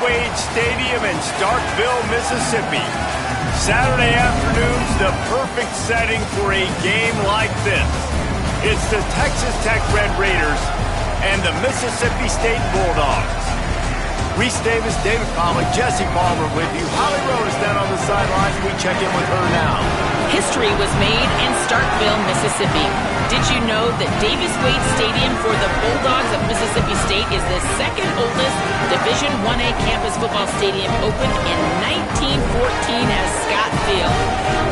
Wade Stadium in Starkville, Mississippi. Saturday afternoon's the perfect setting for a game like this. It's the Texas Tech Red Raiders and the Mississippi State Bulldogs. Reese Davis, David Pollack, Jesse Palmer with you. Holly Rowe is down on the sidelines. We check in with her now. History was made in Starkville, Mississippi. Did you know that Davis Wade Stadium for the Bulldogs of Mississippi State is the second oldest Division I-A campus football stadium, opened in 1914 as Scott Field.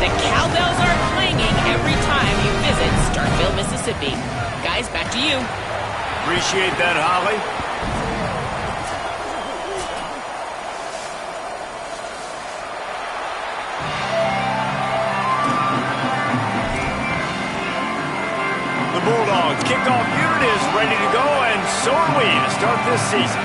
The cowbells are clanging every time you visit Starkville, Mississippi. Guys, back to you. Appreciate that, Holly. Bulldogs kickoff unit is ready to go, and so are we to start this season.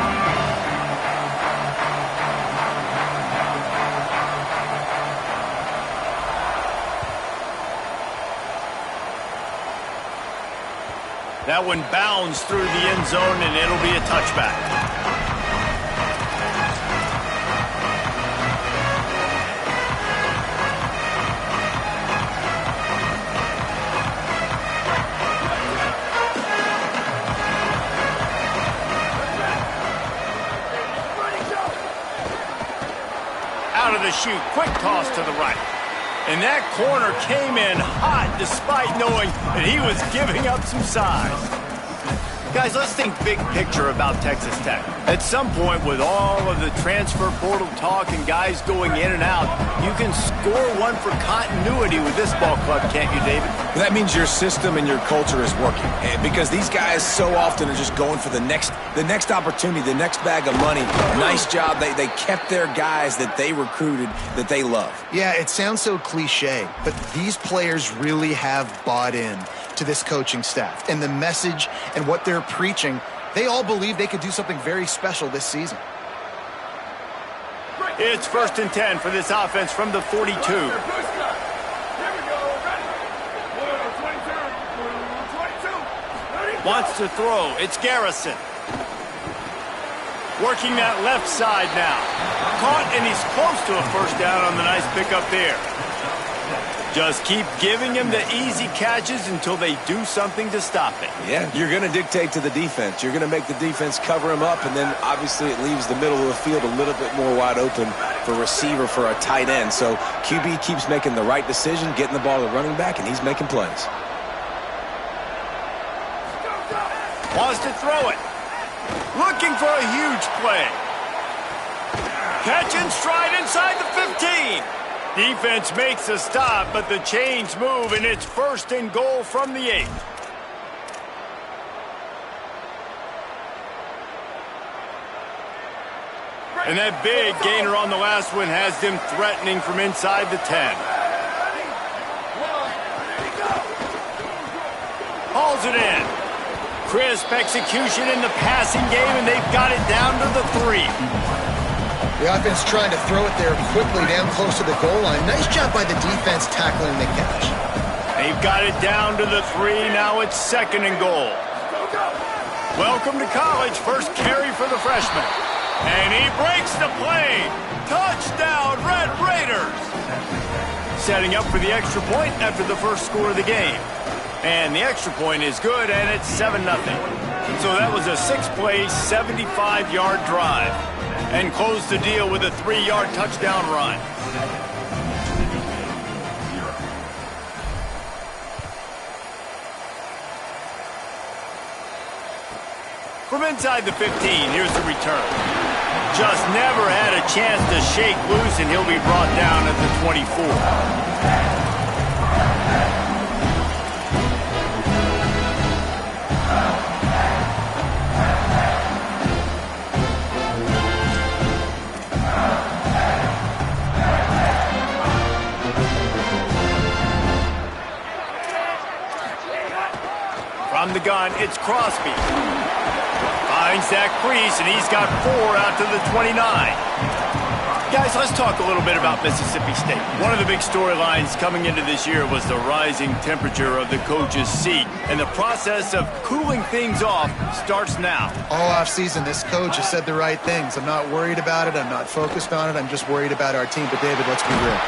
That one bounds through the end zone, and it'll be a touchback. Out of the chute, quick toss to the right. And that corner came in hot despite knowing that he was giving up some size. Guys, let's think big picture about Texas Tech. At some point, with all of the transfer portal talk and guys going in and out, you can score one for continuity with this ball club, can't you, David? That means your system and your culture is working. Because these guys so often are just going for the next opportunity, the next bag of money. Nice job. They kept their guys that they recruited, that they love. Yeah, it sounds so cliche, but these players really have bought in to this coaching staff and the message and what they're preaching. They all believe they could do something very special this season. It's 1st and 10 for this offense from the 42. Wants to throw. It's Garrison. Working that left side now. Caught, and he's close to a first down on the nice pickup there. Just keep giving him the easy catches until they do something to stop it. Yeah, you're going to dictate to the defense. You're going to make the defense cover him up, and then obviously it leaves the middle of the field a little bit more wide open for receiver, for a tight end. So QB keeps making the right decision, getting the ball to running back, and he's making plays. Wants to throw it. Looking for a huge play. Catch and stride inside the 15. Defense makes a stop, but the chains move, and it's 1st and goal from the 8. And that big gainer on the last one has them threatening from inside the 10. Hauls it in. Crisp execution in the passing game, and they've got it down to the 3. The offense trying to throw it there quickly down close to the goal line. Nice job by the defense tackling the catch. They've got it down to the 3. Now it's 2nd and goal. Welcome to college. First carry for the freshman. And he breaks the play. Touchdown, Red Raiders. Setting up for the extra point after the first score of the game. And the extra point is good, and it's 7-0. So that was a 6-play, 75-yard drive. And close the deal with a 3-yard touchdown run. From inside the 15, here's the return. Just never had a chance to shake loose, and he'll be brought down at the 24. From the gun, it's Crosby. Finds that crease, and he's got 4 out to the 29. Guys, Guys, let's talk a little bit about Mississippi State. One of the big storylines coming into this year was the rising temperature of the coach's seat. And the process of cooling things off starts now. All offseason, this coach has said the right things. I'm not worried about it. I'm not focused on it. I'm just worried about our team. But, David, let's be real.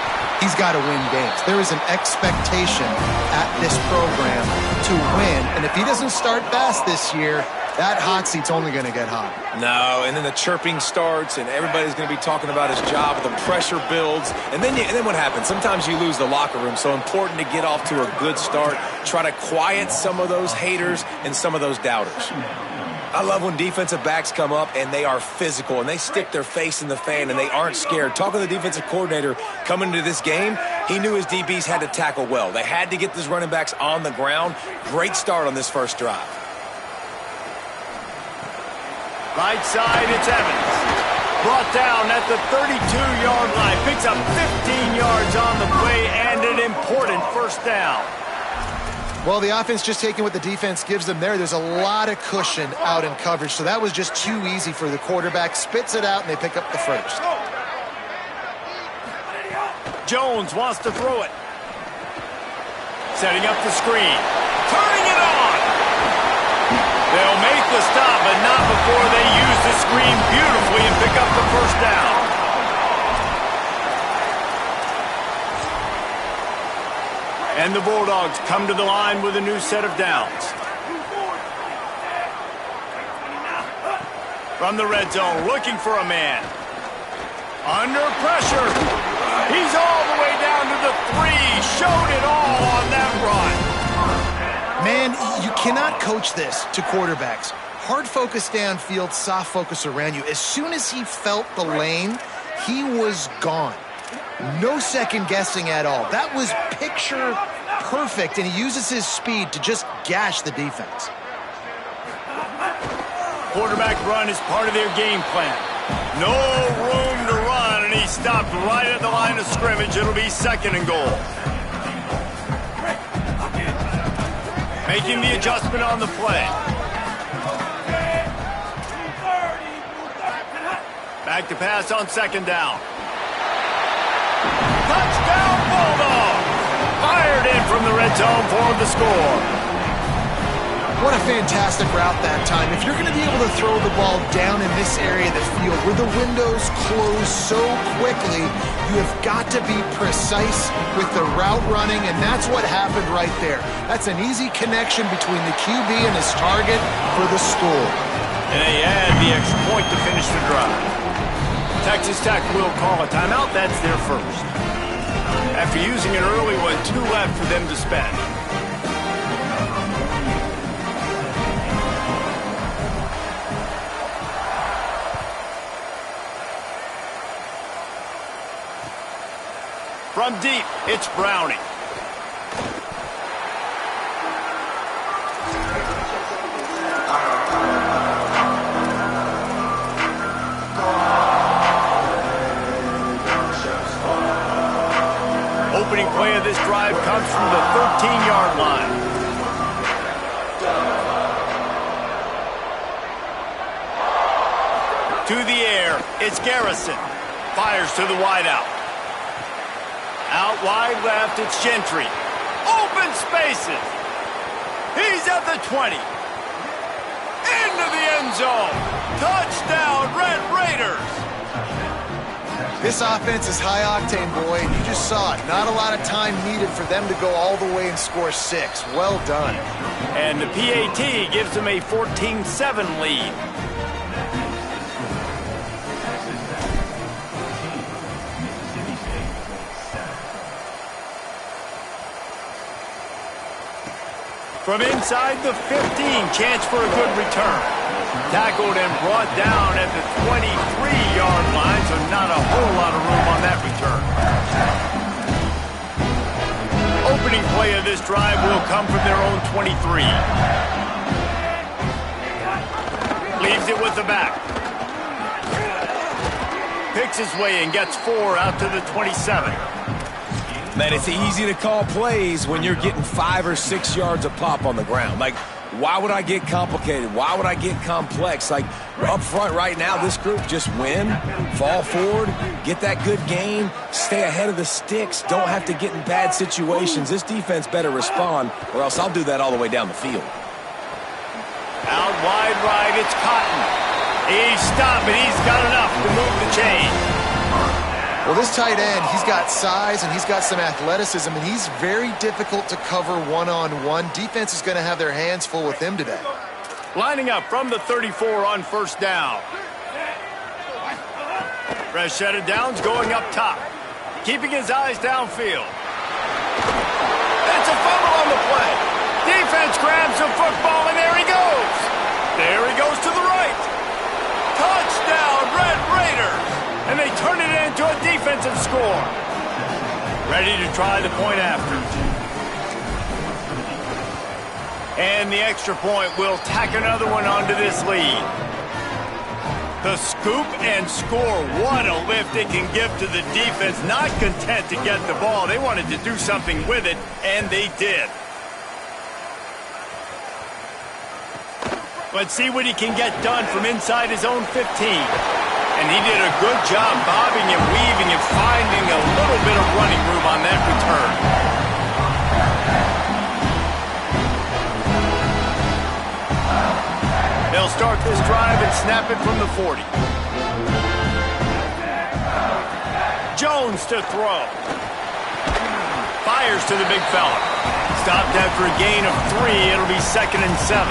He's got to win games. There is an expectation at this program to win. And if he doesn't start fast this year, that hot seat's only going to get hot. No, and then the chirping starts, and everybody's going to be talking about his job, and the pressure builds, and then what happens? Sometimes you lose the locker room, so important to get off to a good start, try to quiet some of those haters and some of those doubters. I love when defensive backs come up and they are physical and they stick their face in the fan and they aren't scared. Talking to the defensive coordinator coming into this game, he knew his DBs had to tackle well. They had to get these running backs on the ground. Great start on this first drive. Right side, it's Evans. Brought down at the 32-yard line. Picks up 15 yards on the play and an important first down. Well, the offense just taking what the defense gives them there. There's a lot of cushion out in coverage, so that was just too easy for the quarterback. Spits it out, and they pick up the first. Jones wants to throw it. Setting up the screen. Turning it on. They'll make the stop, but not before they use the screen beautifully and pick up the first down. And the Bulldogs come to the line with a new set of downs. From the red zone, looking for a man. Under pressure. He's all the way down to the 3. Showed it all on that run. Man, you cannot coach this to quarterbacks. Hard focus downfield, soft focus around you. As soon as he felt the lane, he was gone. No second guessing at all. That was picture perfect, and he uses his speed to just gash the defense. Quarterback run is part of their game plan. No room to run, and he stopped right at the line of scrimmage. It'll be 2nd and goal. Making the adjustment on the play. Back to pass on 2nd down. Touchdown Bulldogs! Fired in from the red zone for the score. What a fantastic route that time. If you're going to be able to throw the ball down in this area of the field where the windows close so quickly, you have got to be precise with the route running, and that's what happened right there. That's an easy connection between the QB and his target for the score. And they add the extra point to finish the drive. Texas Tech will call a timeout. That's their first. After using an early one, 2 left for them to spend. From deep, it's Browning. Opening play of this drive comes from the 13-yard line. To the air, it's Garrison. Fires to the wideout. Out wide left, it's Gentry. Open spaces. He's at the 20. Into the end zone. Touchdown, Red Raiders. This offense is high octane, boy, and you just saw it. Not a lot of time needed for them to go all the way and score 6. Well done. And the PAT gives them a 14-7 lead. From inside the 15, chance for a good return. Tackled and brought down at the 23-yard line, so not a whole lot of room on that return. Opening play of this drive will come from their own 23. Leaves it with the back. Picks his way and gets 4 out to the 27. Man, it's easy to call plays when you're getting 5 or 6 yards a pop on the ground. Like, Why would I get complicated? Why would I get complex? Like, up front right now, this group just win, fall forward, get that good game, stay ahead of the sticks, don't have to get in bad situations. This defense better respond, or else I'll do that all the way down the field. Out wide right, it's Cotton. He's stopped, but he's got enough to move the chain. Well, this tight end, he's got size and he's got some athleticism, and he's very difficult to cover one-on-one. Defense is going to have their hands full with him today. Lining up from the 34 on first down. Fresh set of downs going up top. Keeping his eyes downfield. It's a fumble on the play. Defense grabs the football, and there he goes. There he goes to the right. Touchdown, Red Raiders. And they turn it into a defensive score. Ready to try the point after. And the extra point will tack another one onto this lead. The scoop and score. What a lift it can give to the defense. Not content to get the ball. They wanted to do something with it, and they did. Let's see what he can get done from inside his own 15. And he did a good job bobbing and weaving and finding a little bit of running room on that return. They'll start this drive and snap it from the 40. Jones to throw. Fires to the big fella. Stopped after a gain of 3. It'll be 2nd and 7.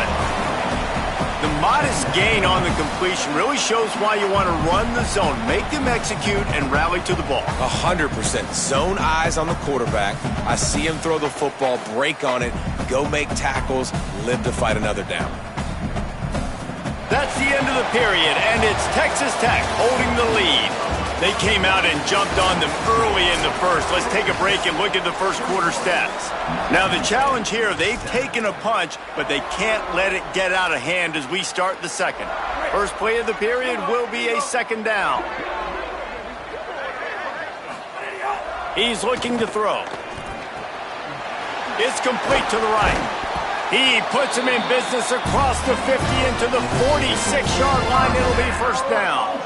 The modest gain on the completion really shows why you want to run the zone, make them execute, and rally to the ball. 100%. Zone eyes on the quarterback. I see him throw the football, break on it, go make tackles, live to fight another down. That's the end of the period, and it's Texas Tech holding the lead. They came out and jumped on them early in the first. Let's take a break and look at the first quarter stats. Now the challenge here, they've taken a punch, but they can't let it get out of hand as we start the second. First play of the period will be a 2nd down. He's looking to throw. It's complete to the right. He puts him in business across the 50 into the 46-yard line. It'll be first down.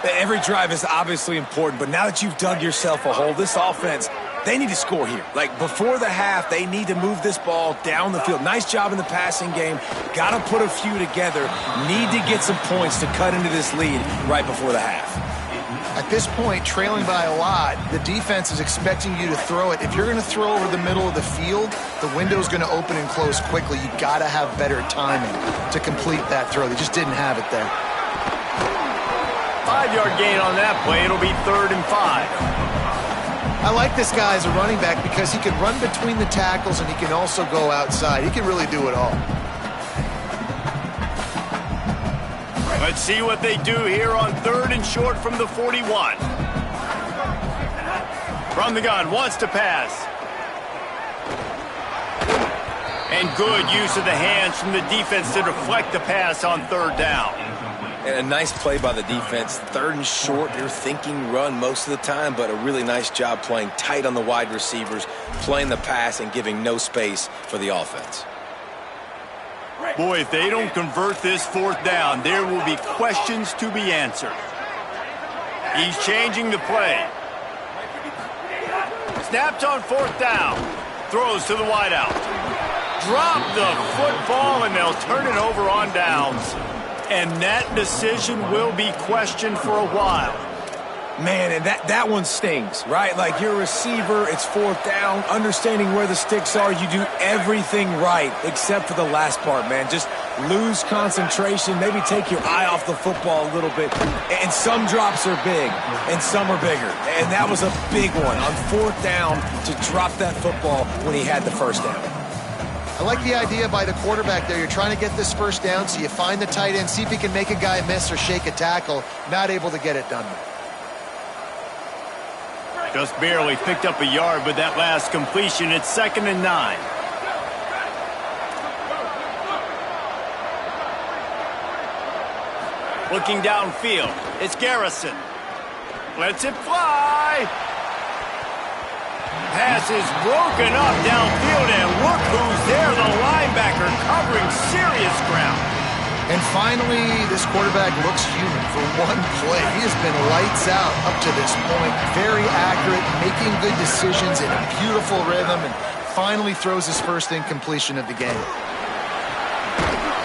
Every drive is obviously important, but now that you've dug yourself a hole, this offense, they need to score here. Like, before the half, they need to move this ball down the field. Nice job in the passing game. Got to put a few together. Need to get some points to cut into this lead right before the half. At this point, trailing by a lot, the defense is expecting you to throw it. If you're going to throw over the middle of the field, the window's going to open and close quickly. You got to have better timing to complete that throw. They just didn't have it there. 5-yard gain on that play. It'll be 3rd and 5. I like this guy as a running back because he can run between the tackles and he can also go outside. He can really do it all. Let's see what they do here on 3rd and short from the 41. From the gun, wants to pass. And good use of the hands from the defense to deflect the pass on 3rd down. And a nice play by the defense. 3rd and short, you're thinking run most of the time, but a really nice job playing tight on the wide receivers, playing the pass and giving no space for the offense. Boy, if they don't convert this 4th down, there will be questions to be answered. He's changing the play. Snaps on 4th down. Throws to the wideout. Drop the football, and they'll turn it over on downs. And that decision will be questioned for a while. Man, and that one stings, right? Like, you're a receiver, it's 4th down, understanding where the sticks are, you do everything right except for the last part, man. Just lose concentration, maybe take your eye off the football a little bit. And some drops are big, and some are bigger. And that was a big one on 4th down to drop that football when he had the 1st down. I like the idea by the quarterback there. You're trying to get this 1st down, so you find the tight end, see if he can make a guy miss or shake a tackle. Not able to get it done. Just barely picked up a yard with that last completion. It's 2nd and 9. Looking downfield, it's Garrison. Lets it fly. Pass is broken up downfield, and look who's there, the linebacker. linebacker covering serious ground. And finally, this quarterback looks human for one play. He has been lights out up to this point. Very accurate, making good decisions in a beautiful rhythm, and finally throws his first incompletion of the game.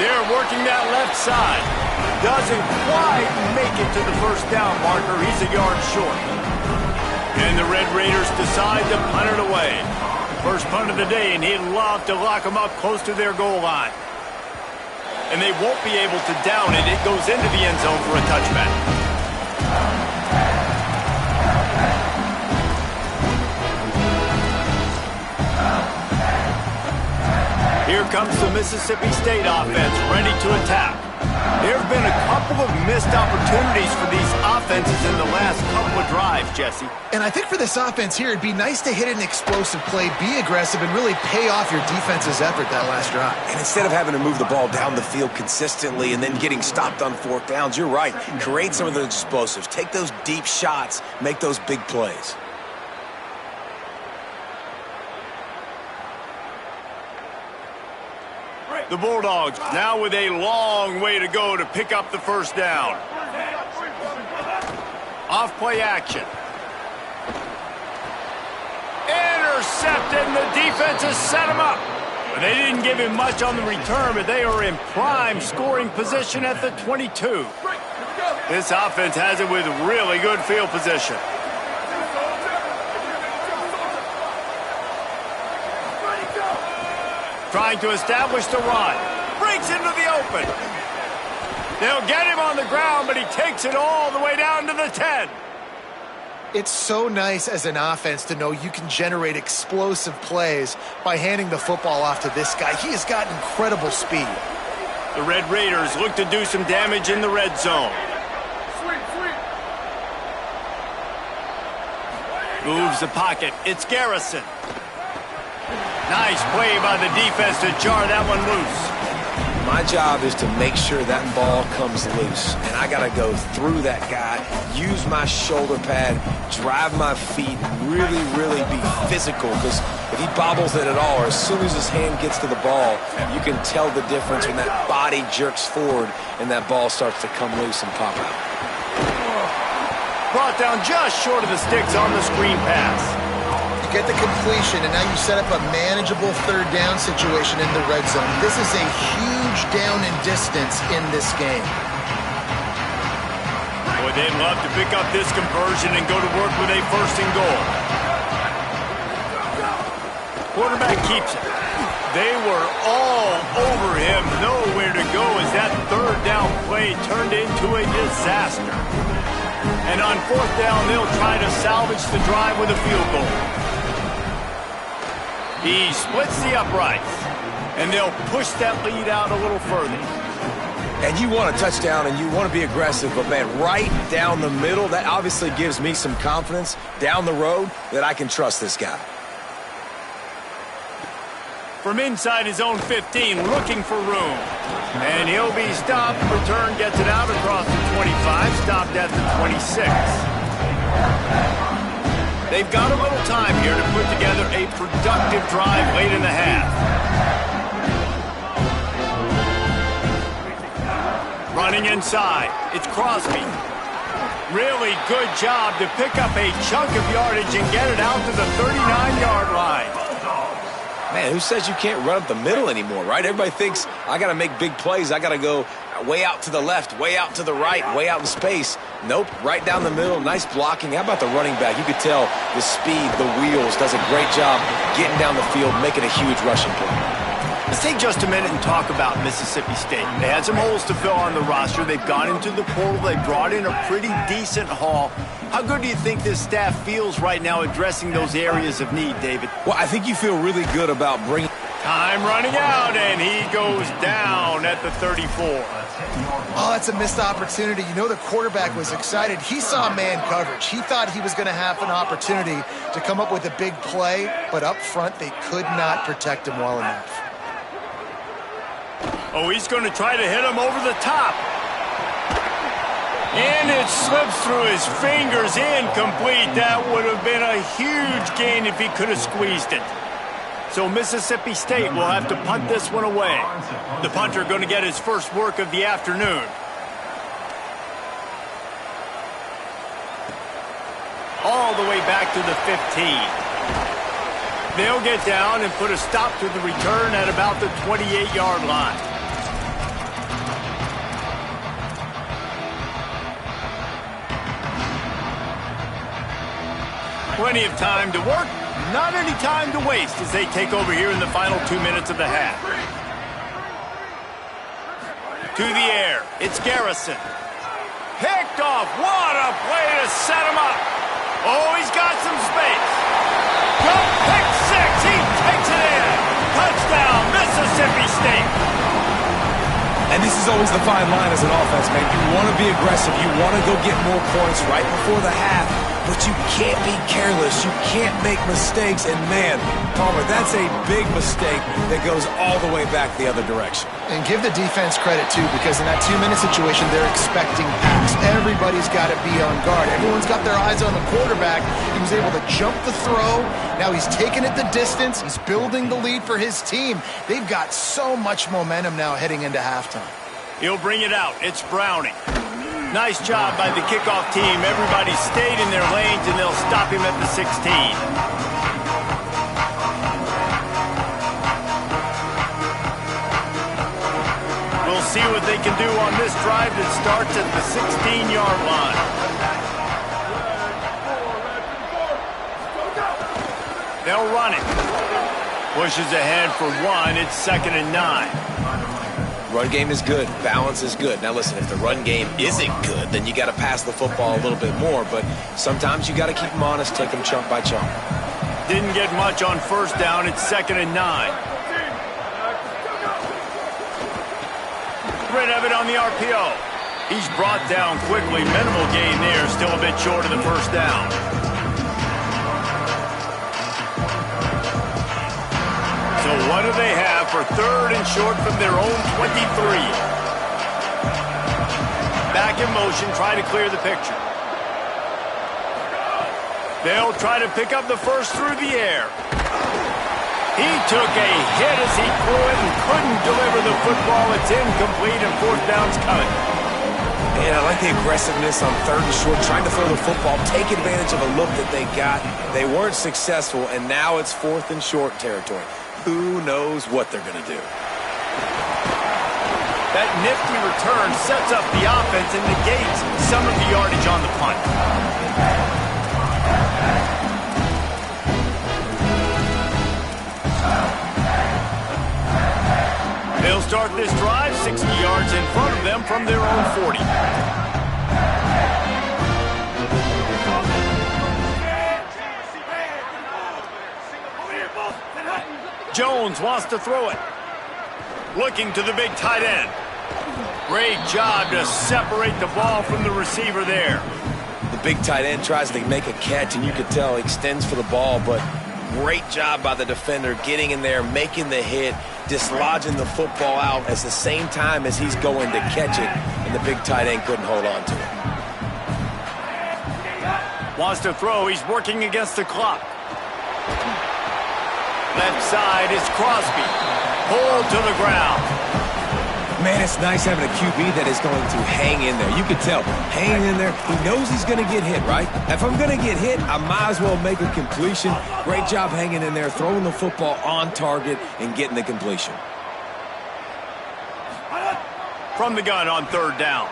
They're working that left side. Doesn't quite make it to the first down marker. He's a yard short. And the Red Raiders decide to punt it away. First punt of the day, and he'd love to lock them up close to their goal line. And they won't be able to down it. It goes into the end zone for a touchback. Here comes the Mississippi State offense, ready to attack. There have been a couple of missed opportunities for these offenses in the last couple of drives, Jesse. And I think for this offense here, it'd be nice to hit an explosive play, be aggressive, and really pay off your defense's effort that last drive. And instead of having to move the ball down the field consistently and then getting stopped on fourth downs, you're right. Create some of those explosives. Take those deep shots. Make those big plays. The Bulldogs now with a long way to go to pick up the first down. Off play action. Intercepted, and the defense has set him up. But they didn't give him much on the return, but they are in prime scoring position at the 22. This offense has it with really good field position. Trying to establish the run. Breaks into the open. They'll get him on the ground, but he takes it all the way down to the 10. It's so nice as an offense to know you can generate explosive plays by handing the football off to this guy. He has got incredible speed. The Red Raiders look to do some damage in the red zone. Moves the pocket. It's Garrison. Nice play by the defense to jar that one loose. My job is to make sure that ball comes loose. And I got to go through that guy, use my shoulder pad, drive my feet, really, really be physical. Because if he bobbles it at all, or as soon as his hand gets to the ball, you can tell the difference when that body jerks forward and that ball starts to come loose and pop out. Brought down just short of the sticks on the screen pass. Get the completion, and now you set up a manageable third down situation in the red zone. This is a huge down in distance in this game. Boy, they'd love to pick up this conversion and go to work with a first and goal. Quarterback keeps it. They were all over him, nowhere to go as that third down play turned into a disaster. And on fourth down, they'll try to salvage the drive with a field goal. He splits the uprights, and they'll push that lead out a little further. And you want a touchdown, and you want to be aggressive, but, man, right down the middle, that obviously gives me some confidence down the road that I can trust this guy. From inside his own 15, looking for room. And he'll be stopped. Return gets it out across the 25, stopped at the 26. They've got a little time here to put together a productive drive late in the half. Running inside, it's Crosby. Really good job to pick up a chunk of yardage and get it out to the 39-yard line. Man, who says you can't run up the middle anymore, right? Everybody thinks I got to make big plays. I got to go way out to the left, way out to the right, way out in space. Nope, right down the middle, nice blocking. How about the running back? You could tell the speed, the wheels, does a great job getting down the field, making a huge rushing play. Let's take just a minute and talk about Mississippi State. They had some holes to fill on the roster. They've gone into the portal. They brought in a pretty decent haul. How good do you think this staff feels right now addressing those areas of need, David? Well, I think you feel really good about bringing... Time running out, and he goes down at the 34. Oh, that's a missed opportunity. You know the quarterback was excited. He saw man coverage. He thought he was going to have an opportunity to come up with a big play, but up front they could not protect him well enough. Oh, he's going to try to hit him over the top. And it slips through his fingers, incomplete. That would have been a huge gain if he could have squeezed it. So Mississippi State will have to punt this one away. The punter going to get his first work of the afternoon. All the way back to the 15. They'll get down and put a stop to the return at about the 28-yard line. Plenty of time to work, not any time to waste as they take over here in the final 2 minutes of the half. To the air, it's Garrison. Picked off, what a play to set him up. Oh, he's got some space. Go pick six, he takes it in. Touchdown, Mississippi State. And this is always the fine line as an offense, man. You want to be aggressive. You want to go get more points right before the half, but you can't be careless. You can't make mistakes. And, man, Palmer, that's a big mistake that goes all the way back the other direction. And give the defense credit, too, because in that 2-minute situation, they're expecting packs. Everybody's got to be on guard. Everyone's got their eyes on the quarterback. He was able to jump the throw. Now he's taking it the distance. He's building the lead for his team. They've got so much momentum now heading into halftime. He'll bring it out. It's Browning. Nice job by the kickoff team. Everybody stayed in their lanes, and they'll stop him at the 16. We'll see what they can do on this drive that starts at the 16-yard line. They'll run it. Pushes ahead for one. It's 2nd and 9. Run game is good. Balance is good. Now, listen, if the run game isn't good, then you got to pass the football a little bit more. But sometimes you got to keep them honest, take them chunk by chunk. Didn't get much on first down. It's 2nd and 9. Rid of it on the RPO. He's brought down quickly. Minimal gain there. Still a bit short of the first down. So what do they have for 3rd and short from their own 23? Back in motion, try to clear the picture. They'll try to pick up the first through the air. He took a hit as he threw it and couldn't deliver the football. It's incomplete and 4th down's coming. Man, I like the aggressiveness on 3rd and short, trying to throw the football, take advantage of a look that they got. They weren't successful, and now it's 4th and short territory. Who knows what they're going to do? That nifty return sets up the offense and negates some of the yardage on the punt. They'll start this drive 60 yards in front of them from their own 40. Jones wants to throw it. Looking to the big tight end. Great job to separate the ball from the receiver there. The big tight end tries to make a catch, and you could tell he extends for the ball, but great job by the defender getting in there, making the hit, dislodging the football out at the same time as he's going to catch it, and the big tight end couldn't hold on to it. Wants to throw. He's working against the clock. Left side is Crosby. Pulled to the ground. Man, it's nice having a QB that is going to hang in there. You can tell, hanging in there. He knows he's going to get hit, right? If I'm going to get hit, I might as well make a completion. Great job hanging in there, throwing the football on target and getting the completion. From the gun on 3rd down.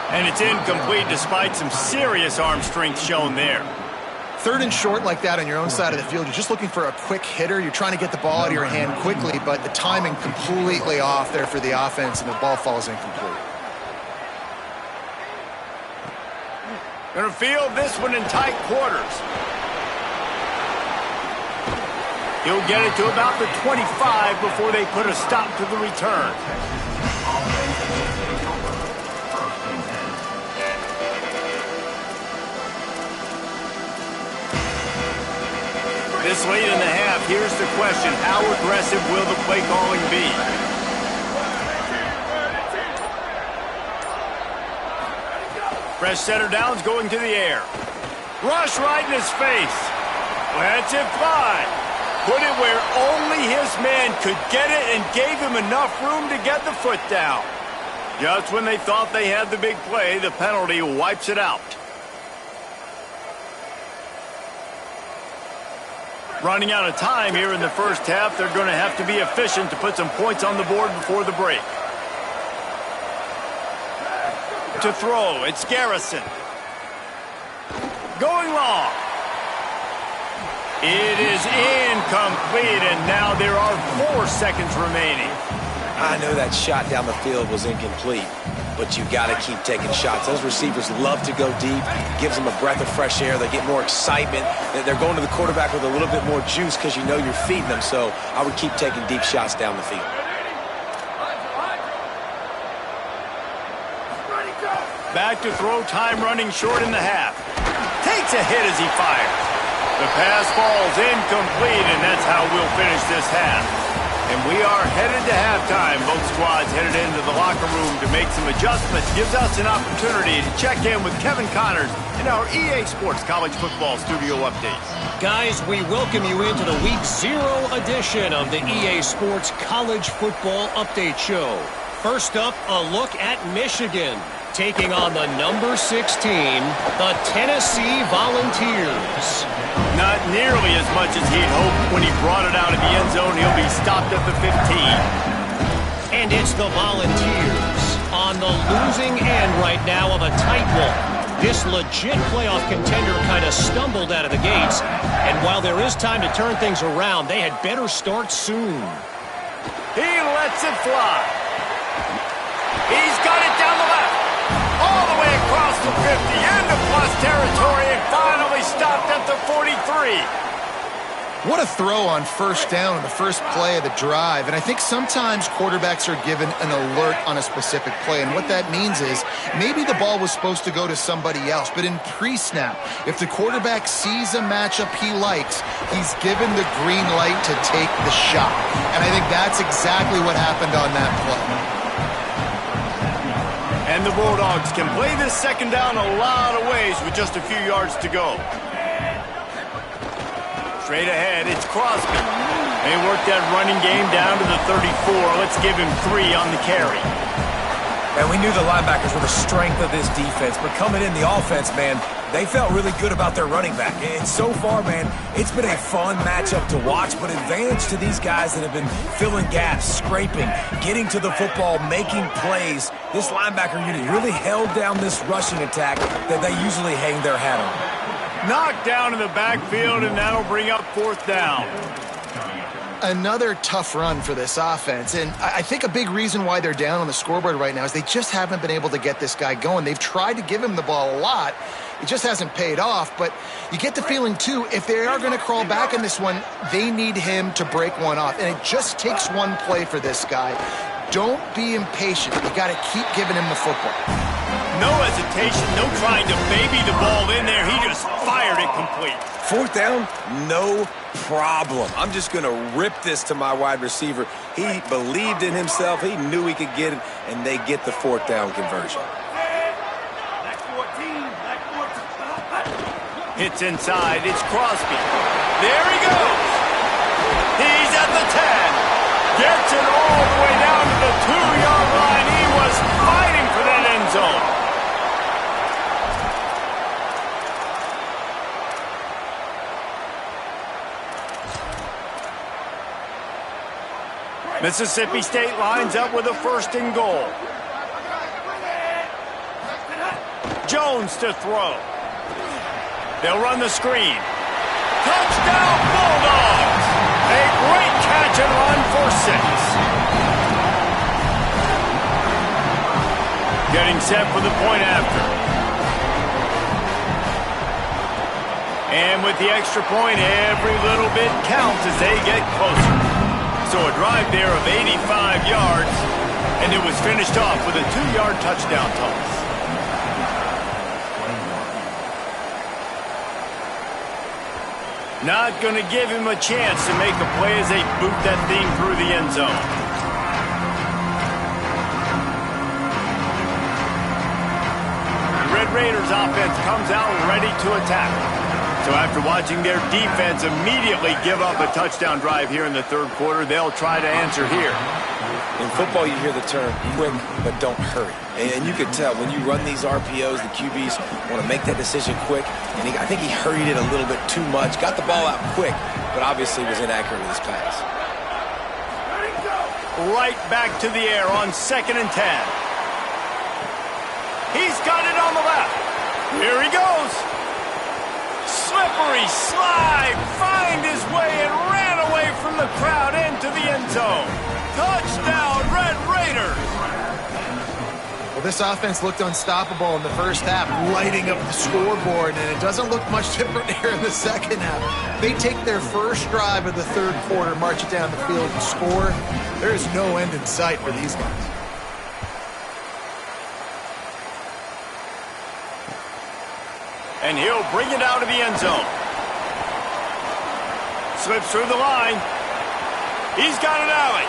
And it's incomplete despite some serious arm strength shown there. 3rd and short like that on your own side of the field, you're just looking for a quick hitter. You're trying to get the ball out of your hand quickly, but the timing completely off there for the offense, and the ball falls incomplete. Gonna field this one in tight quarters. He'll get it to about the 25 before they put a stop to the return. This late in the half, here's the question. How aggressive will the play calling be? Fresh center downs going to the air. Rush right in his face. Lets it fly. Put it where only his man could get it and gave him enough room to get the foot down. Just when they thought they had the big play, the penalty wipes it out. Running out of time here in the first half, they're going to have to be efficient to put some points on the board before the break. To throw, it's Garrison. Going long. It is incomplete, and now there are 4 seconds remaining. I know that shot down the field was incomplete, but you got to keep taking shots. Those receivers love to go deep. It gives them a breath of fresh air. They get more excitement. They're going to the quarterback with a little bit more juice because you know you're feeding them. So I would keep taking deep shots down the field. Back to throw, time running short in the half. Takes a hit as he fires. The pass falls incomplete, and that's how we'll finish this half. And we are headed to halftime. Both squads headed into the locker room to make some adjustments. Gives us an opportunity to check in with Kevin Connors in our EA Sports College Football Studio Updates. Guys, we welcome you into the Week 0 edition of the EA Sports College Football Update Show. First up, a look at Michigan, taking on the number 16, the Tennessee Volunteers. Not nearly as much as he'd hoped when he brought it out of the end zone. He'll be stopped at the 15. And it's the Volunteers on the losing end right now of a tight one. This legit playoff contender kind of stumbled out of the gates, and while there is time to turn things around, they had better start soon. He lets it fly. He's got it down the left. All the way across the 50, into plus territory, and finally stopped at the 43. What a throw on first down in the first play of the drive. And I think sometimes quarterbacks are given an alert on a specific play. And what that means is maybe the ball was supposed to go to somebody else. But in pre-snap, if the quarterback sees a matchup he likes, he's given the green light to take the shot. And I think that's exactly what happened on that play. And the Bulldogs can play this second down a lot of ways with just a few yards to go. Straight ahead, it's Crosby. They work that running game down to the 34. Let's give him 3 on the carry. And we knew the linebackers were the strength of this defense, but coming in the offense, man, they felt really good about their running back. And so far, man, it's been a fun matchup to watch, but advantage to these guys that have been filling gaps, scraping, getting to the football, making plays. This linebacker unit really held down this rushing attack that they usually hang their hat on. Knocked down in the backfield, and that'll bring up 4th down. Another tough run for this offense, and I think a big reason why they're down on the scoreboard right now is they just haven't been able to get this guy going. They've tried to give him the ball a lot. It just hasn't paid off, but you get the feeling, too, if they are going to crawl back in this one, they need him to break one off, and it just takes one play for this guy. Don't be impatient. You got to keep giving him the football. No hesitation, no trying to baby the ball in there. He just fired it complete. 4th down, no problem. I'm just going to rip this to my wide receiver. He believed in himself. He knew he could get it, and they get the 4th down conversion. Hits inside. It's Crosby. There he goes. He's at the 10. Gets it all the way down to the 2-yard line. He was fighting for that end zone. Mississippi State lines up with a 1st and goal. Jones to throw. They'll run the screen. Touchdown Bulldogs! A great catch and run for 6. Getting set for the point after. And with the extra point, every little bit counts as they get closer. So a drive there of 85 yards, and it was finished off with a 2-yard touchdown toss. Not going to give him a chance to make a play as they boot that thing through the end zone. The Red Raiders offense comes out ready to attack. So after watching their defense immediately give up a touchdown drive here in the third quarter, they'll try to answer here. In football, you hear the term quick, but don't hurry. And you can tell when you run these RPOs, the QBs want to make that decision quick. And I think he hurried it a little bit too much. Got the ball out quick, but obviously was inaccurate with his pass. Right back to the air on 2nd and 10. He's got it on the left. Here he goes. Slippery slide, find his way and ran away from the crowd into the end zone. Touchdown, Red Raiders. Well, this offense looked unstoppable in the first half, lighting up the scoreboard, and it doesn't look much different here in the second half. They take their first drive of the third quarter, march it down the field, and score. There is no end in sight for these guys. And he'll bring it out of the end zone. Slips through the line. He's got an alley.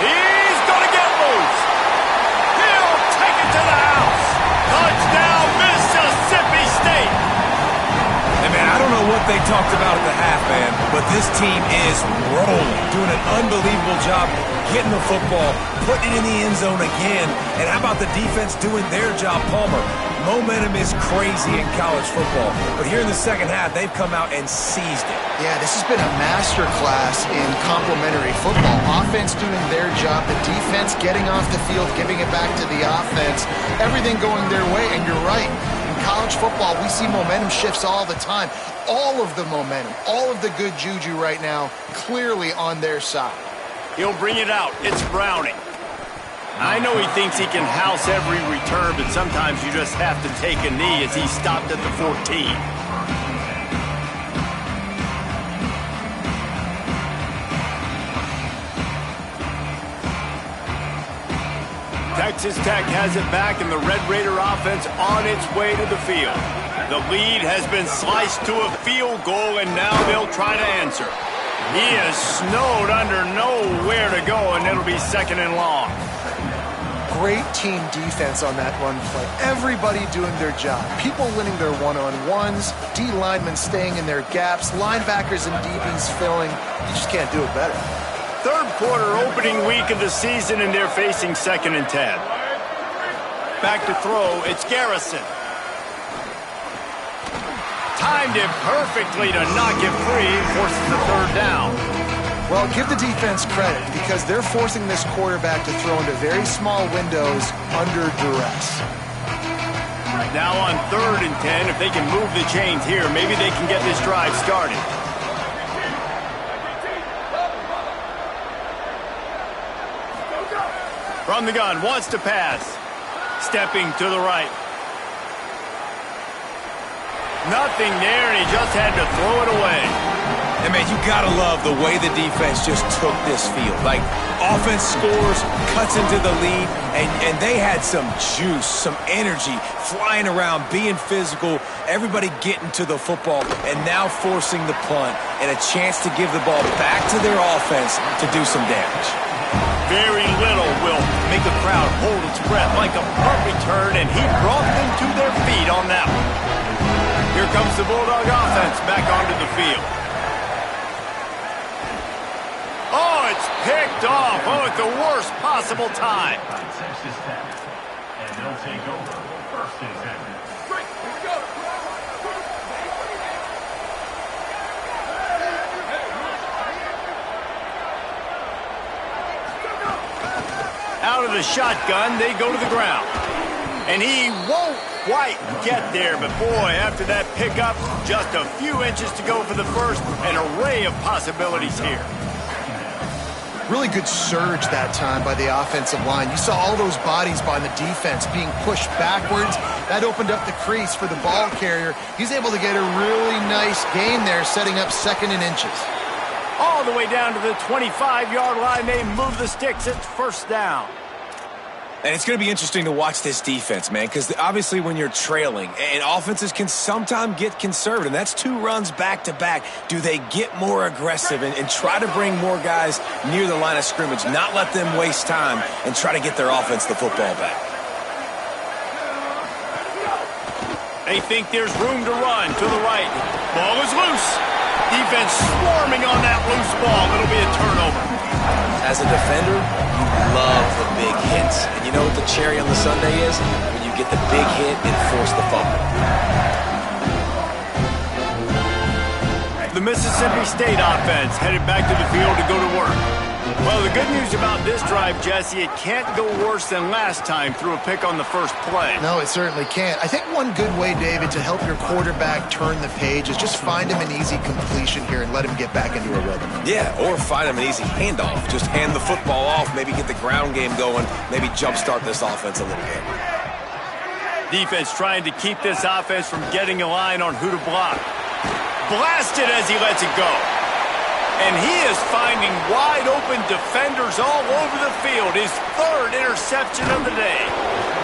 He's going to get loose. He'll take it to the house. Touchdown, Mississippi State. Hey, man, I don't know what they talked about at the half, man, but this team is rolling, doing an unbelievable job getting the football, putting it in the end zone again. And how about the defense doing their job, Palmer? Momentum is crazy in college football, but here in the second half, they've come out and seized it. Yeah, this has been a masterclass in complementary football. Offense doing their job, the defense getting off the field, giving it back to the offense, everything going their way, and you're right. In college football, we see momentum shifts all the time. All of the momentum, all of the good juju right now, clearly on their side. He'll bring it out. It's Browning. I know he thinks he can house every return, but sometimes you just have to take a knee as he stopped at the 14. Texas Tech has it back, and the Red Raider offense on its way to the field. The lead has been sliced to a field goal, and now they'll try to answer. He is snowed under, nowhere to go, and it'll be 2nd and long. Great team defense on that run play. Everybody doing their job. People winning their one-on-ones, D linemen staying in their gaps, linebackers and DBs filling. You just can't do it better. Third quarter opening week of the season, and they're facing 2nd and 10. Back to throw, it's Garrison. Timed it perfectly to knock it free, forces the third down. Well, give the defense credit because they're forcing this quarterback to throw into very small windows under duress. Now on 3rd and 10, if they can move the chains here, maybe they can get this drive started. From the gun, wants to pass. Stepping to the right. Nothing there, and he just had to throw it away. And, man, you got to love the way the defense just took this field. Like, offense scores, cuts into the lead, and they had some juice, some energy, flying around, being physical, everybody getting to the football, and now forcing the punt and a chance to give the ball back to their offense to do some damage. Very little will make the crowd hold its breath like a punt return, and he brought them to their feet on that one. Here comes the Bulldog offense back onto the field. Oh, it's picked off. Oh, at the worst possible time. And they'll take over 1st and 10. Out of the shotgun, they go to the ground. And he won't quite get there, but boy, after that pickup, just a few inches to go for the first. An array of possibilities here. Really good surge that time by the offensive line. You saw all those bodies by the defense being pushed backwards. That opened up the crease for the ball carrier. He's able to get a really nice gain there, setting up 2nd and inches. All the way down to the 25-yard line, they move the sticks. It's 1st down. And it's going to be interesting to watch this defense, man, because obviously when you're trailing, and offenses can sometimes get conservative, and that's 2 runs back-to-back. Do they get more aggressive and try to bring more guys near the line of scrimmage, not let them waste time, and try to get their offense the football back? They think there's room to run to the right. Ball is loose. Defense swarming on that loose ball. It'll be a turnover. As a defender, you love the big hits. And you know what the cherry on the sundae is? When you get the big hit and force the fumble. The Mississippi State offense headed back to the field to go to work. Well, the good news about this drive, Jesse, it can't go worse than last time through a pick on the first play. No, it certainly can't. I think one good way, David, to help your quarterback turn the page is just find him an easy completion here and let him get back into a rhythm. Yeah, or find him an easy handoff. Just hand the football off, maybe get the ground game going, maybe jumpstart this offense a little bit. Defense trying to keep this offense from getting a line on who to block. Blasted as he lets it go. And he is finding wide-open defenders all over the field. His third interception of the day.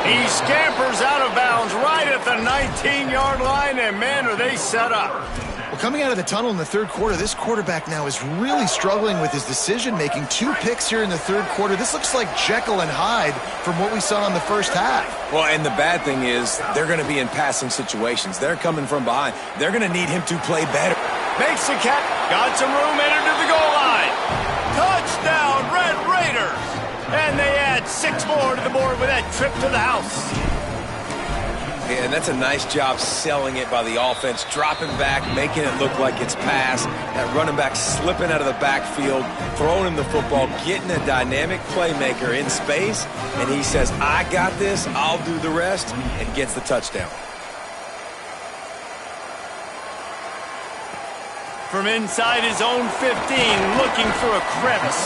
He scampers out of bounds right at the 19-yard line, and, man, are they set up. Well, coming out of the tunnel in the third quarter, this quarterback now is really struggling with his decision-making. 2 picks here in the third quarter. This looks like Jekyll and Hyde from what we saw in the first half. Well, and the bad thing is they're going to be in passing situations. They're coming from behind. They're going to need him to play better. Makes the catch. Got some room, entered to the goal line. Touchdown, Red Raiders. And they add 6 more to the board with that trip to the house. Yeah, and that's a nice job selling it by the offense, dropping back, making it look like it's pass. That running back slipping out of the backfield, throwing him the football, getting a dynamic playmaker in space, and he says, I got this, I'll do the rest, and gets the touchdown. From inside his own 15, looking for a crevice.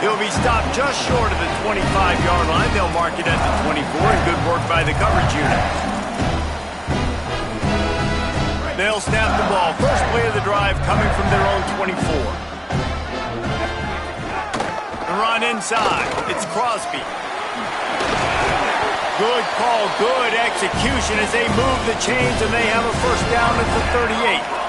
He'll be stopped just short of the 25-yard line. They'll mark it at the 24, and good work by the coverage unit. They'll snap the ball. First play of the drive coming from their own 24. The run inside. It's Crosby. Good call, good execution as they move the chains, and they have a first down at the 38.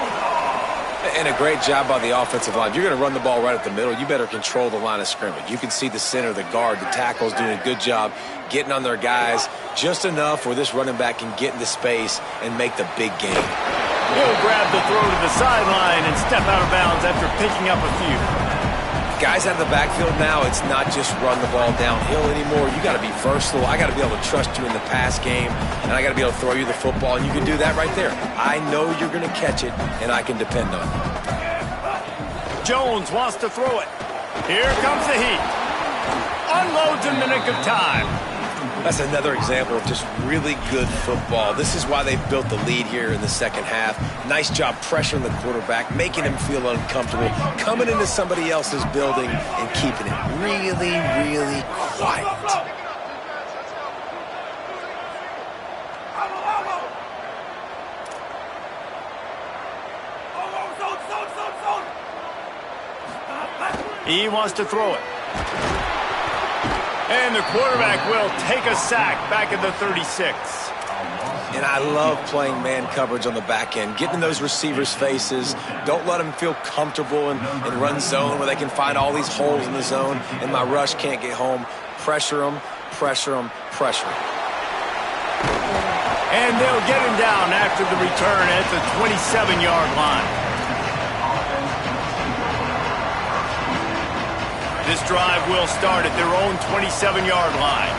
And a great job by the offensive line. If you're going to run the ball right at the middle, you better control the line of scrimmage. You can see the center, the guard, the tackles doing a good job getting on their guys just enough where this running back can get into space and make the big game. He'll grab the throw to the sideline and step out of bounds after picking up a few. Guys out of the backfield now, it's not just run the ball downhill anymore. You got to be versatile. I got to be able to trust you in the pass game, and I got to be able to throw you the football, and you can do that right there. I know you're going to catch it, and I can depend on it. Jones wants to throw it. Here comes the heat. Unloads in the nick of time. That's another example of just really good football. This is why they've built the lead here in the second half. Nice job pressuring the quarterback, making him feel uncomfortable, coming into somebody else's building and keeping it really, really quiet. He wants to throw it. And the quarterback will take a sack back at the 36. And I love playing man coverage on the back end, getting in those receivers' faces. Don't let them feel comfortable and run zone where they can find all these holes in the zone and my rush can't get home. Pressure them, pressure them, pressure them. And they'll get him down after the return at the 27-yard line. This drive will start at their own 27-yard line.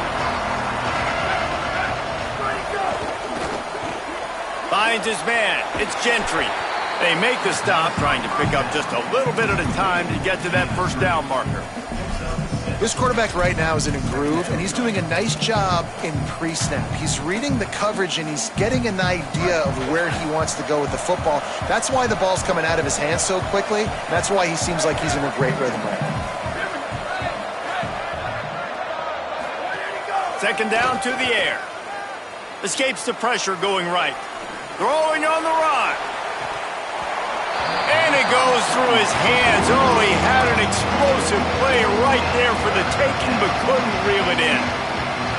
Finds his man. It's Gentry. They make the stop, trying to pick up just a little bit at a time to get to that first down marker. This quarterback right now is in a groove, and he's doing a nice job in pre-snap. He's reading the coverage, and he's getting an idea of where he wants to go with the football. That's why the ball's coming out of his hands so quickly. That's why he seems like he's in a great rhythm right now. Second down to the air. Escapes the pressure going right. Throwing on the run. And it goes through his hands. Oh, he had an explosive play right there for the taking, but couldn't reel it in.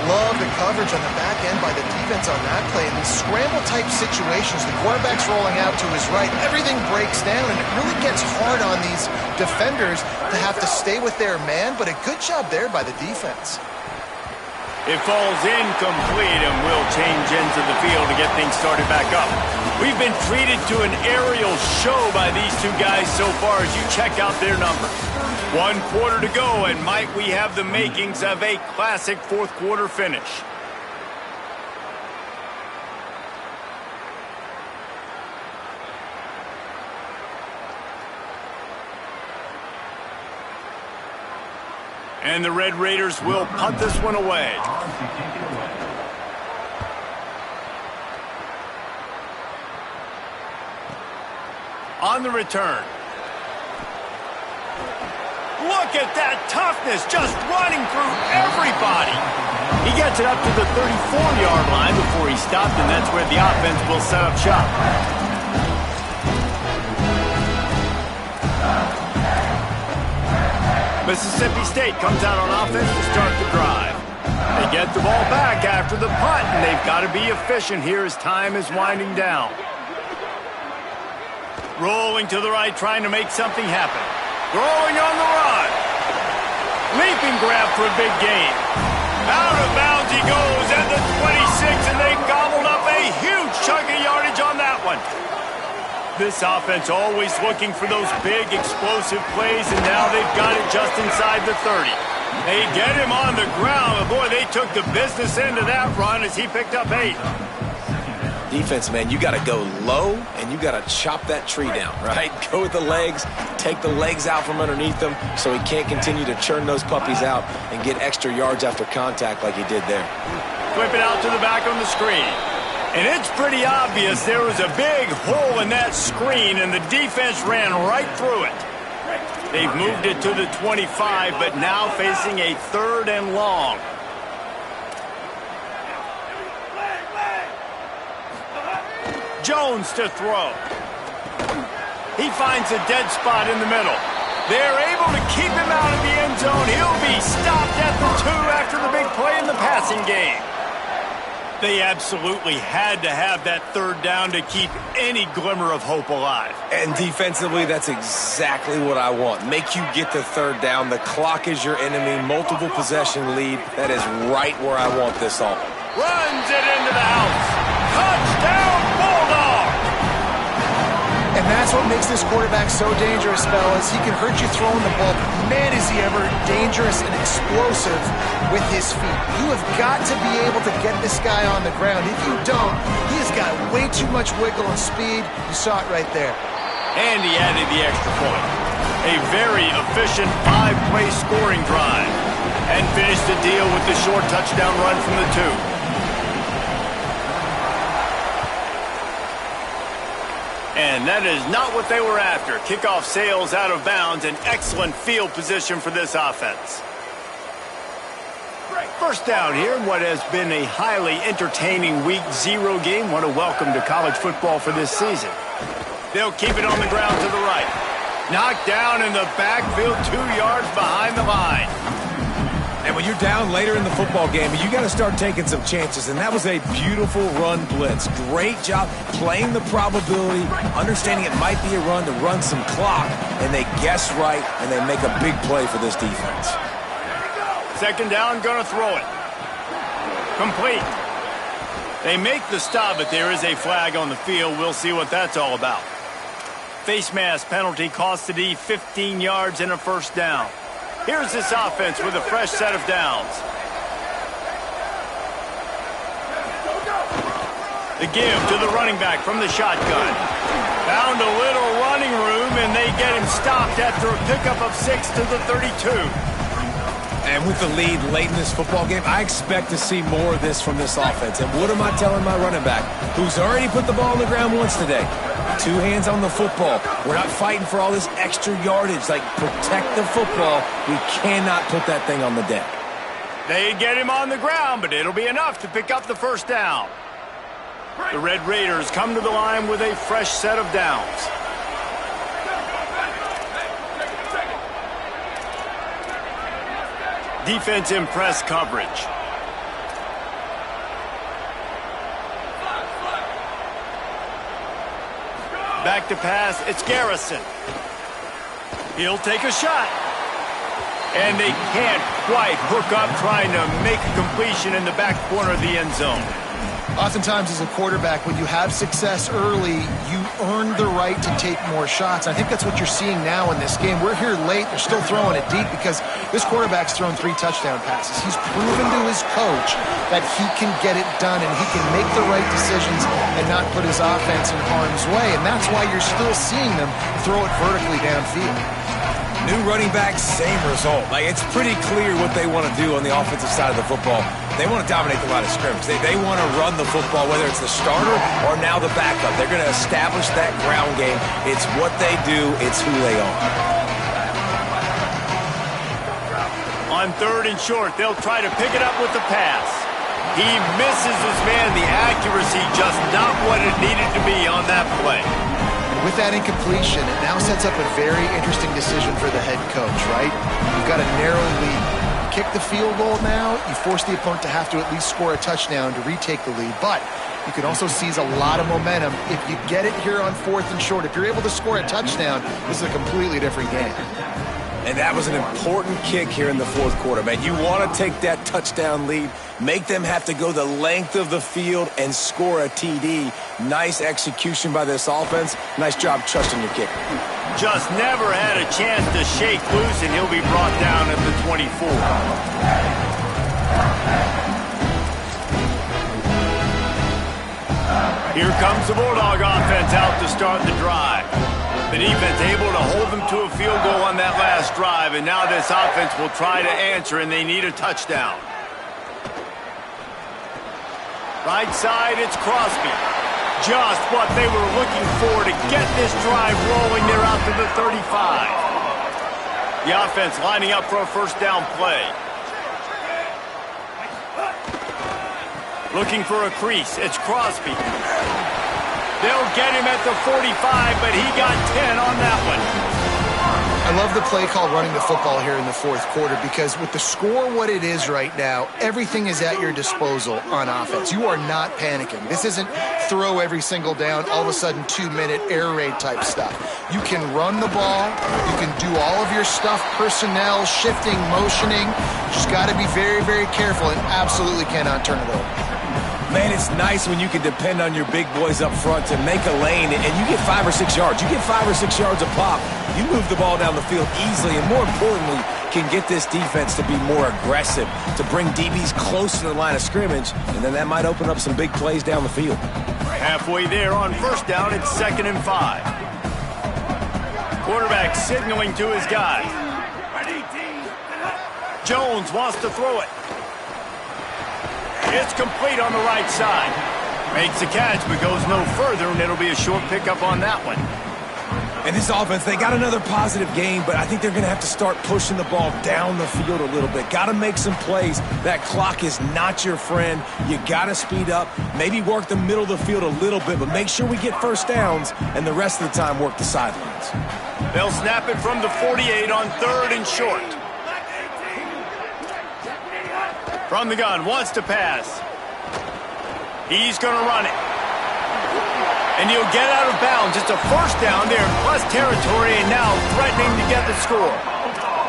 Love the coverage on the back end by the defense on that play. In these scramble-type situations, the quarterback's rolling out to his right. Everything breaks down, and it really gets hard on these defenders to have to stay with their man, but a good job there by the defense. It falls incomplete and will change ends of the field to get things started back up. We've been treated to an aerial show by these two guys so far as you check out their numbers. 1 quarter to go, and might we have the makings of a classic fourth quarter finish. And the Red Raiders will punt this one away. On the return. Look at that toughness, just running through everybody. He gets it up to the 34-yard line before he stopped, and that's where the offense will set up shop. Mississippi State comes out on offense to start the drive. They get the ball back after the punt, and they've got to be efficient here as time is winding down. Rolling to the right, trying to make something happen. Throwing on the run. Leaping grab for a big gain. Out of bounds he goes at the 26, and they gobbled up a huge chunk of yardage on that one. This offense always looking for those big, explosive plays, and now they've got it just inside the 30. They get him on the ground, and boy, they took the business end of that run as he picked up 8. Defense, man, you got to go low, and you got to chop that tree down, right? Go with the legs, take the legs out from underneath them so he can't continue to churn those puppies out and get extra yards after contact like he did there. Flip it out to the back on the screen. And it's pretty obvious there was a big hole in that screen, and the defense ran right through it. They've moved it to the 25, but now facing a 3rd and long. Jones to throw. He finds a dead spot in the middle. They're able to keep him out of the end zone. He'll be stopped at the 2 after the big play in the passing game. They absolutely had to have that 3rd down to keep any glimmer of hope alive. And defensively, that's exactly what I want. Make you get the 3rd down. The clock is your enemy. Multiple possession lead. That is right where I want this all. Runs it into the house. Touchdown, Bulldog! And that's what makes this quarterback so dangerous, fellas. He can hurt you throwing the ball. Man, is he ever dangerous and explosive with his feet. You have got to be able to get this guy on the ground. If you don't, he has got way too much wiggle and speed. You saw it right there. And he added the extra point. A very efficient 5-play scoring drive. And finished the deal with the short touchdown run from the 2. And that is not what they were after. Kickoff sails out of bounds, and excellent field position for this offense. First down here in what has been a highly entertaining Week 0 game. What a welcome to college football for this season. They'll keep it on the ground to the right. Knocked down in the backfield, 2 yards behind the line. And when you're down later in the football game, you got to start taking some chances. And that was a beautiful run blitz. Great job playing the probability, understanding it might be a run to run some clock. And they guess right, and they make a big play for this defense. 2nd down, gonna throw it. Complete. They make the stop, but there is a flag on the field. We'll see what that's all about. Face mask penalty cost the D 15 yards and a 1st down. Here's this offense with a fresh set of downs. The give to the running back from the shotgun. Found a little running room, and they get him stopped after a pickup of 6 to the 32. And with the lead late in this football game, I expect to see more of this from this offense. And what am I telling my running back, who's already put the ball on the ground once today? 2 hands on the football. We're not fighting for all this extra yardage. Like, protect the football. We cannot put that thing on the deck. They get him on the ground, but it'll be enough to pick up the 1st down. The Red Raiders come to the line with a fresh set of downs. Defense in press coverage. Back to pass, it's Garrison. He'll take a shot. And they can't quite hook up trying to make a completion in the back corner of the end zone. Oftentimes as a quarterback, when you have success early, you earn the right to take more shots. I think that's what you're seeing now in this game. We're here late. They're still throwing it deep because this quarterback's thrown 3 touchdown passes. He's proven to his coach that he can get it done and he can make the right decisions and not put his offense in harm's way. And that's why you're still seeing them throw it vertically downfield. New running back, same result. Like, it's pretty clear what they want to do on the offensive side of the football. They want to dominate the line of scrimmage. They want to run the football, whether it's the starter or now the backup. They're going to establish that ground game. It's what they do. It's who they are. On 3rd and short, they'll try to pick it up with the pass. He misses his man. The accuracy just not what it needed to be on that play. With that incompletion, it now sets up a very interesting decision for the head coach, right? You've got a narrow lead. Kick the field goal now, you force the opponent to have to at least score a touchdown to retake the lead. But you can also seize a lot of momentum if you get it here on 4th and short. If you're able to score a touchdown, this is a completely different game. And that was an important kick here in the 4th quarter, man. You want to take that touchdown lead, make them have to go the length of the field and score a TD. Nice execution by this offense. Nice job trusting your kicker. Just never had a chance to shake loose, and he'll be brought down at the 24. Here comes the Bulldog offense out to start the drive. The defense able to hold them to a field goal on that last drive, and now this offense will try to answer, and they need a touchdown. Right side, it's Crosby. Just what they were looking for to get this drive rolling. They're out to the 35. The offense lining up for a first down play. Looking for a crease. It's Crosby. They'll get him at the 45, but he got 10 on that one. I love the play call running the football here in the 4th quarter because with the score what it is right now, everything is at your disposal on offense. You are not panicking. This isn't throw every single down, all of a sudden 2-minute air raid type stuff. You can run the ball. You can do all of your stuff, personnel, shifting, motioning. You just got to be very, very careful and absolutely cannot turn it over. Man, it's nice when you can depend on your big boys up front to make a lane, and you get 5 or 6 yards. You get 5 or 6 yards a pop. You move the ball down the field easily, and more importantly, can get this defense to be more aggressive, to bring DBs close to the line of scrimmage, and then that might open up some big plays down the field. Halfway there on first down, it's 2nd and 5. Quarterback signaling to his guys. Jones wants to throw it. It's complete on the right side. Makes a catch, but goes no further, and it'll be a short pickup on that one. And this offense, they got another positive game, but I think they're going to have to start pushing the ball down the field a little bit. Got to make some plays. That clock is not your friend. You got to speed up, maybe work the middle of the field a little bit, but make sure we get first downs, and the rest of the time work the sidelines. They'll snap it from the 48 on 3rd and short. From the gun, wants to pass. He's going to run it. And he'll get out of bounds. It's a first down there in plus territory, and now threatening to get the score.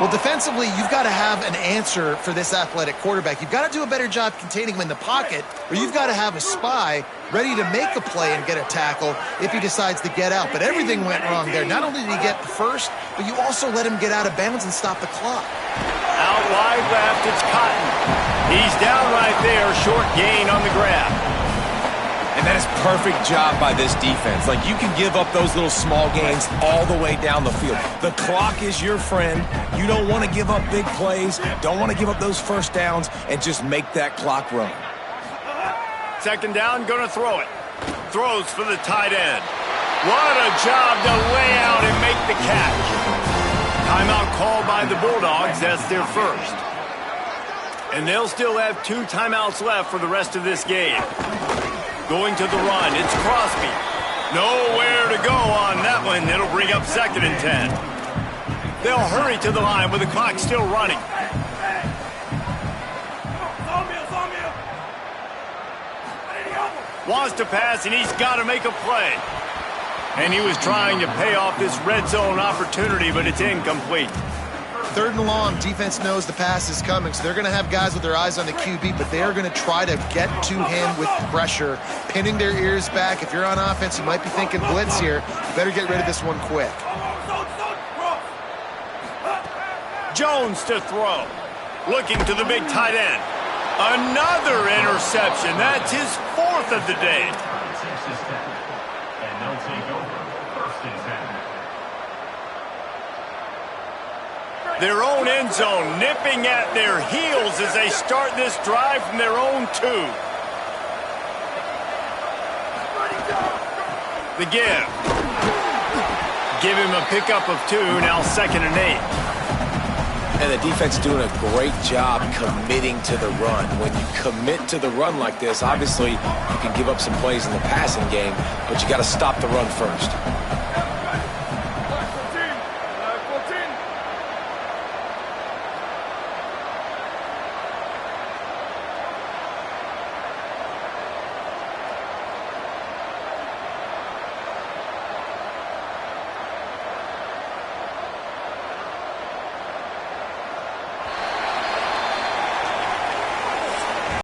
Well, defensively, you've got to have an answer for this athletic quarterback. You've got to do a better job containing him in the pocket, or you've got to have a spy ready to make a play and get a tackle if he decides to get out. But everything went wrong there. Not only did he get the first, but you also let him get out of bounds and stop the clock. Out wide left, it's Cotton. He's down right there, short gain on the grab. And that is perfect job by this defense. Like, you can give up those little small gains all the way down the field. The clock is your friend. You don't want to give up big plays, don't want to give up those first downs, and just make that clock run. 2nd down, going to throw it. Throws for the tight end. What a job to lay out and make the catch. Timeout called by the Bulldogs. That's their first. And they'll still have 2 timeouts left for the rest of this game. Going to the run, it's Crosby. Nowhere to go on that one. It'll bring up 2nd and 10. They'll hurry to the line with the clock still running. Wants to pass, and he's got to make a play. And he was trying to pay off this red zone opportunity, but it's incomplete. 3rd and long, defense knows the pass is coming, so they're going to have guys with their eyes on the QB, but they are going to try to get to him with pressure, pinning their ears back. If you're on offense, you might be thinking blitz here. You better get rid of this one quick. Jones to throw. Looking to the big tight end. Another interception. That's his 4th of the day. And they'll take over 1st and 10. Their own end zone nipping at their heels as they start this drive from their own 2. The give. Give him a pickup of 2, now 2nd and 8. And the defense doing a great job committing to the run. When you commit to the run like this, obviously you can give up some plays in the passing game, but you got to stop the run first.